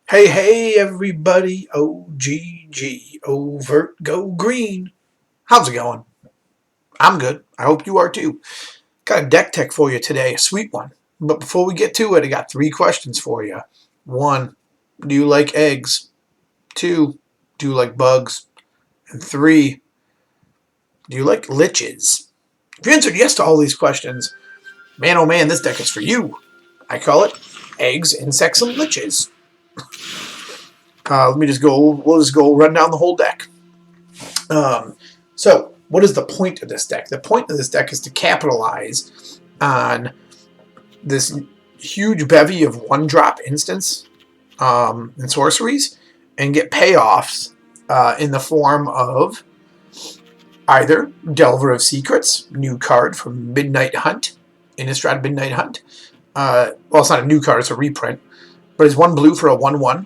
Hey, hey, everybody. OGG. Overt Go Green. How's it going? I'm good. I hope you are too. Got a deck tech for you today, a sweet one. But before we get to it, I got three questions for you. One, do you like eggs? Two, do you like bugs? And three, do you like liches? If you answered yes to all these questions, man oh man, this deck is for you. I call it Eggs, Insects, and Liches. We'll just go run down the whole deck. So, what is the point of this deck? The point of this deck is to capitalize on this huge bevy of one-drop instants and sorceries and get payoffs in the form of either Delver of Secrets, new card from Midnight Hunt, Innistrad Midnight Hunt. Well, it's not a new card, it's a reprint, but it's 1 blue for a 1/1.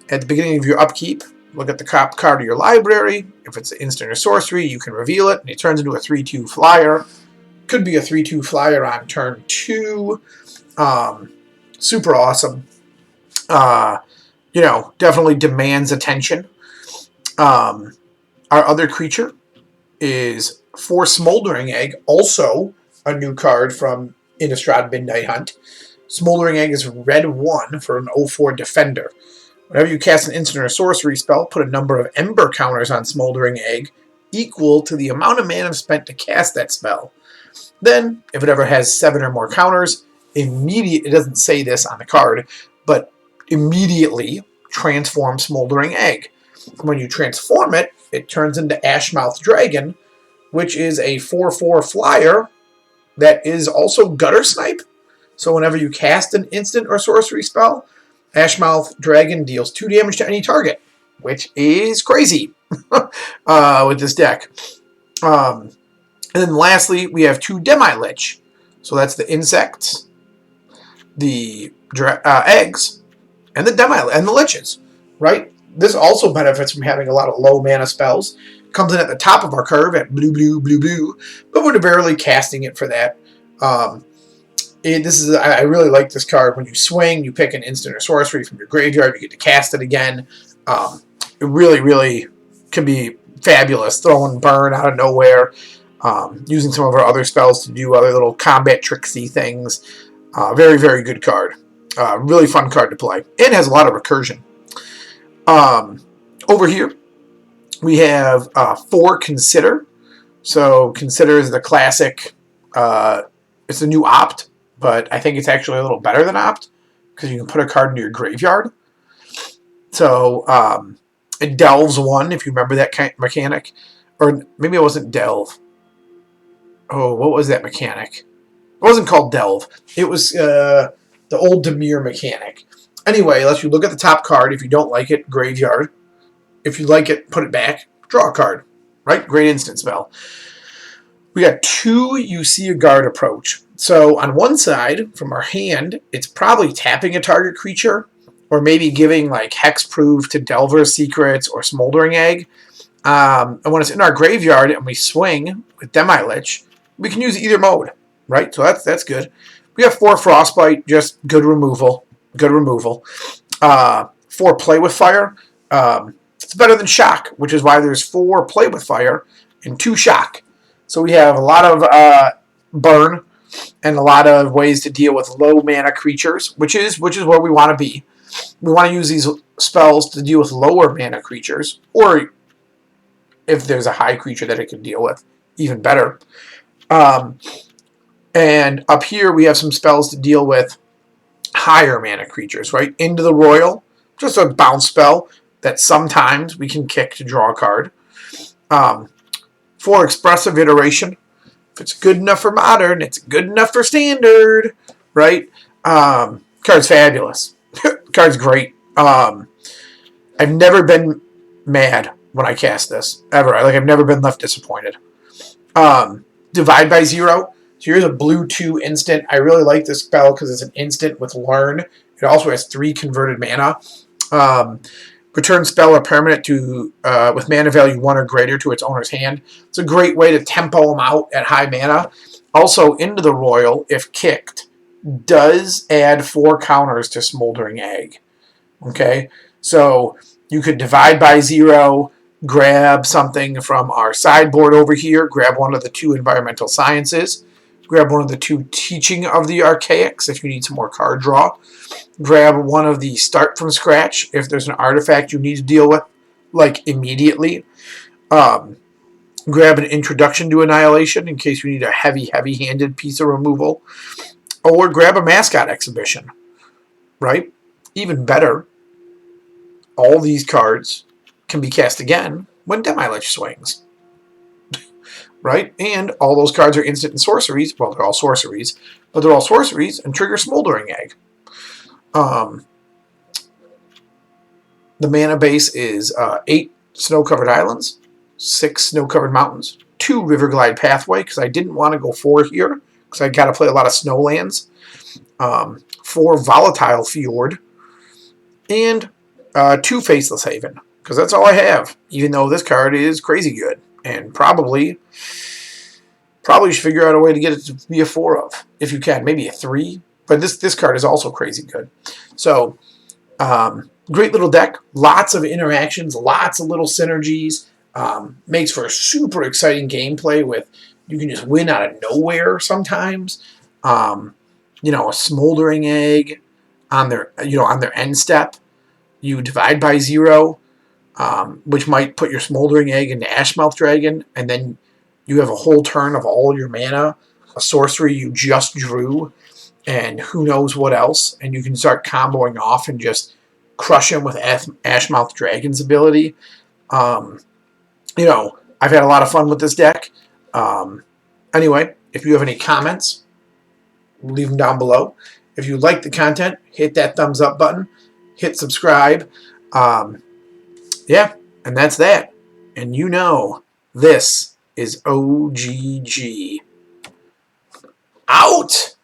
At the beginning of your upkeep, look at the top card of your library. If it's an instant or sorcery, you can reveal it, and it turns into a 3/2 flyer. Could be a 3/2 flyer on turn 2. Super awesome. Definitely demands attention. Our other creature is 4 Smoldering Egg, also a new card from Innistrad Midnight Hunt. Smoldering Egg is red 1 for an 0/4 defender. Whenever you cast an instant or sorcery spell, put a number of Ember counters on Smoldering Egg equal to the amount of mana spent to cast that spell. Then, if it ever has 7 or more counters, it doesn't say this on the card, but immediately transform Smoldering Egg. When you transform it, it turns into Ashmouth Dragon, which is a 4/4 flyer that is also Gutter Snipe. So whenever you cast an instant or sorcery spell, Ashmouth Dragon deals 2 damage to any target, which is crazy with this deck. And then lastly, we have 2 Demi-Lich. So that's the insects, the eggs, and the liches, right? This also benefits from having a lot of low mana spells. Comes in at the top of our curve at blue, blue, blue, blue, but we're barely casting it for that. I really like this card. When you swing, you pick an instant or sorcery from your graveyard. You get to cast it again. It really, really can be fabulous. Throwing burn out of nowhere. Using some of our other spells to do other little combat tricksy things. Very, very good card. Really fun card to play. It has a lot of recursion. Over here, we have 4 Consider. So Consider is the classic. It's a new opt, but I think it's actually a little better than opt because you can put a card into your graveyard. So it delves 1, if you remember that kind of mechanic. Or maybe it wasn't delve. Oh, what was that mechanic? It wasn't called delve. It was the old Demir mechanic. Anyway, let's you look at the top card. If you don't like it, graveyard. If you like it, put it back. Draw a card. Right? Great instant spell. We got 2 You See a Guard approach. So on one side, from our hand, it's probably tapping a target creature, or maybe giving like Hexproof to Delver's Secrets or Smoldering Egg. And when it's in our graveyard and we swing with Demi-Lich, we can use either mode, right? So that's good. We have 4 Frostbite, just good removal. Good removal. 4 Play with Fire. It's better than Shock, which is why there's 4 Play with Fire and 2 Shock. So we have a lot of burn and a lot of ways to deal with low mana creatures, which is where we want to be. We want to use these spells to deal with lower mana creatures, or if there's a high creature that it can deal with, even better. And up here we have some spells to deal with higher mana creatures, right? Into the Royal, just a bounce spell that sometimes we can kick to draw a card. For Expressive Iteration, if it's good enough for Modern, it's good enough for Standard, right? Card's fabulous. Card's great. I've never been mad when I cast this, ever. I've never been left disappointed. Divide by 0. So here's a blue 2 instant. I really like this spell because it's an instant with Learn. It also has 3 converted mana. Return spell or permanent to with mana value 1 or greater to its owner's hand. It's a great way to tempo them out at high mana. Also, Into the Royal, if kicked, does add 4 counters to Smoldering Egg. Okay, so you could divide by 0, grab something from our sideboard over here, grab one of the 2 environmental sciences, grab one of the 2 teaching of the archaics if you need some more card draw, grab one of the start from scratch if there's an artifact you need to deal with, like immediately. Grab an introduction to annihilation in case you need a heavy-handed piece of removal, or grab a mascot exhibition, right? Even better, all these cards can be cast again when Demi-Lich swings, right? And all those cards are instant and sorceries. Well, they're all sorceries, but they're all sorceries and trigger Smoldering Egg. The mana base is 8 snow-covered islands, 6 snow-covered mountains, 2 River Glide Pathway, because I didn't want to go 4 here, because I got to play a lot of snowlands, 4 Volatile Fjord, and 2 Faceless Haven, because that's all I have, even though this card is crazy good, and probably you should figure out a way to get it to be a 4 of, if you can, maybe a 3, but this card is also crazy good. So, great little deck, lots of interactions, lots of little synergies, makes for a super exciting gameplay with, you can just win out of nowhere sometimes. A Smoldering Egg on their end step, you divide by 0, which might put your Smoldering Egg into Ashmouth Dragon, and then you have a whole turn of all your mana, a sorcery you just drew, and who knows what else, and you can start comboing off and just crush him with Ashmouth Dragon's ability. I've had a lot of fun with this deck. Anyway, if you have any comments, leave them down below. If you like the content, hit that thumbs up button, hit subscribe. Yeah, and that's that. And this is OGG. Out!